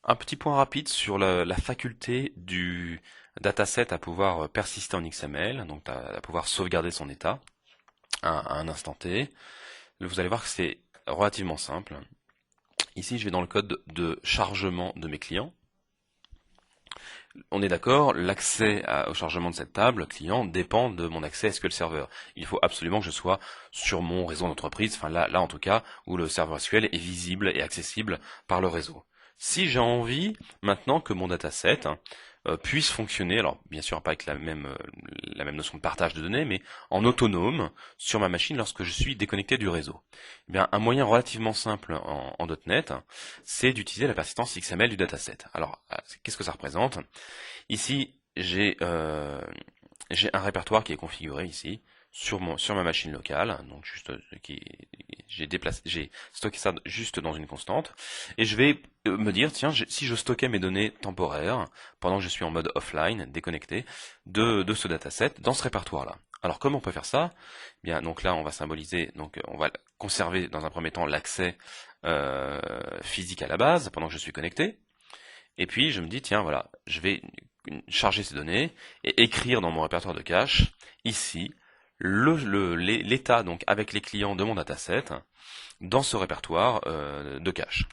Un petit point rapide sur la faculté du dataset à pouvoir persister en XML, donc à pouvoir sauvegarder son état à un instant T. Vous allez voir que c'est relativement simple. Ici, je vais dans le code de chargement de mes clients. On est d'accord, l'accès au chargement de cette table client dépend de mon accès à SQL Server. Il faut absolument que je sois sur mon réseau d'entreprise, enfin là en tout cas, où le serveur SQL est visible et accessible par le réseau. Si j'ai envie maintenant que mon dataset puisse fonctionner, alors bien sûr pas avec la même notion de partage de données, mais en autonome sur ma machine lorsque je suis déconnecté du réseau. Eh bien, un moyen relativement simple en .NET, c'est d'utiliser la persistance XML du dataset. Alors, qu'est-ce que ça représente? Ici, j'ai un répertoire qui est configuré ici sur ma machine locale, donc juste j'ai stocké ça juste dans une constante, et je vais me dire tiens si je stockais mes données temporaires pendant que je suis en mode offline, déconnecté de ce dataset dans ce répertoire là. Alors comment on peut faire ça? Eh bien donc là on va symboliser, donc on va conserver dans un premier temps l'accès physique à la base pendant que je suis connecté. Et puis je me dis, tiens, voilà, je vais charger ces données et écrire dans mon répertoire de cache, ici, l'état donc avec les clients de mon dataset dans ce répertoire de cache.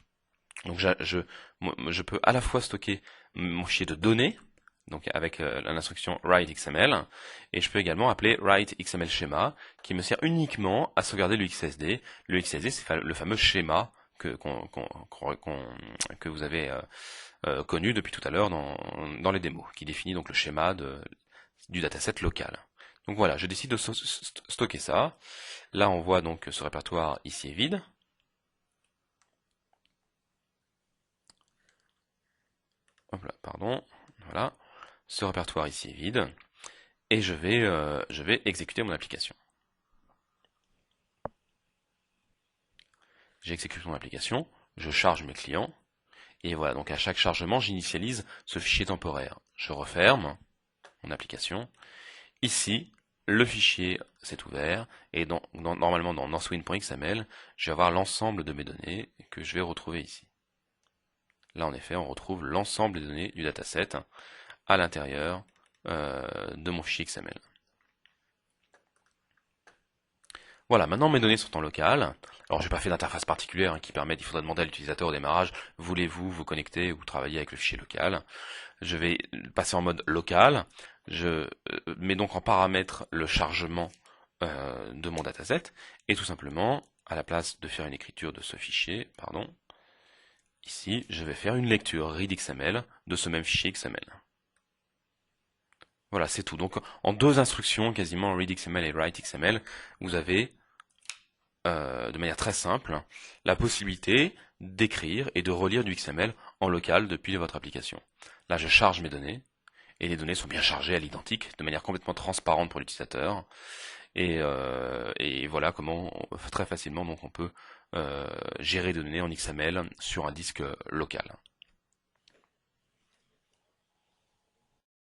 Donc je peux à la fois stocker mon fichier de données, donc avec l'instruction write.xml, et je peux également appeler write.xml-schema, qui me sert uniquement à sauvegarder le XSD. Le XSD, c'est le fameux schéma que vous avez connu depuis tout à l'heure dans les démos, qui définit donc le schéma du dataset local. Donc voilà, je décide de stocker ça. Là, on voit donc que ce répertoire ici est vide. Hop là, pardon. Voilà. Ce répertoire ici est vide. Et je vais exécuter mon application. J'exécute mon application, je charge mes clients, et voilà, donc à chaque chargement, j'initialise ce fichier temporaire. Je referme mon application. Ici, le fichier s'est ouvert, et normalement dans northwind.xml, je vais avoir l'ensemble de mes données que je vais retrouver ici. Là, en effet, on retrouve l'ensemble des données du dataset à l'intérieur de mon fichier XML. Voilà, maintenant mes données sont en local. Alors j'ai pas fait d'interface particulière qui permet, il faudra demander à l'utilisateur au démarrage, voulez-vous vous connecter ou travailler avec le fichier local. Je vais passer en mode local. Je mets donc en paramètre le chargement de mon dataset, et tout simplement, à la place de faire une écriture de ce fichier, pardon, ici je vais faire une lecture read.xml de ce même fichier XML. Voilà, c'est tout. Donc en deux instructions, quasiment read.xml et write.xml, vous avez de manière très simple la possibilité d'écrire et de relire du XML en local depuis votre application. Là, je charge mes données, et les données sont bien chargées à l'identique, de manière complètement transparente pour l'utilisateur. Et voilà comment très facilement donc on peut gérer des données en XML sur un disque local.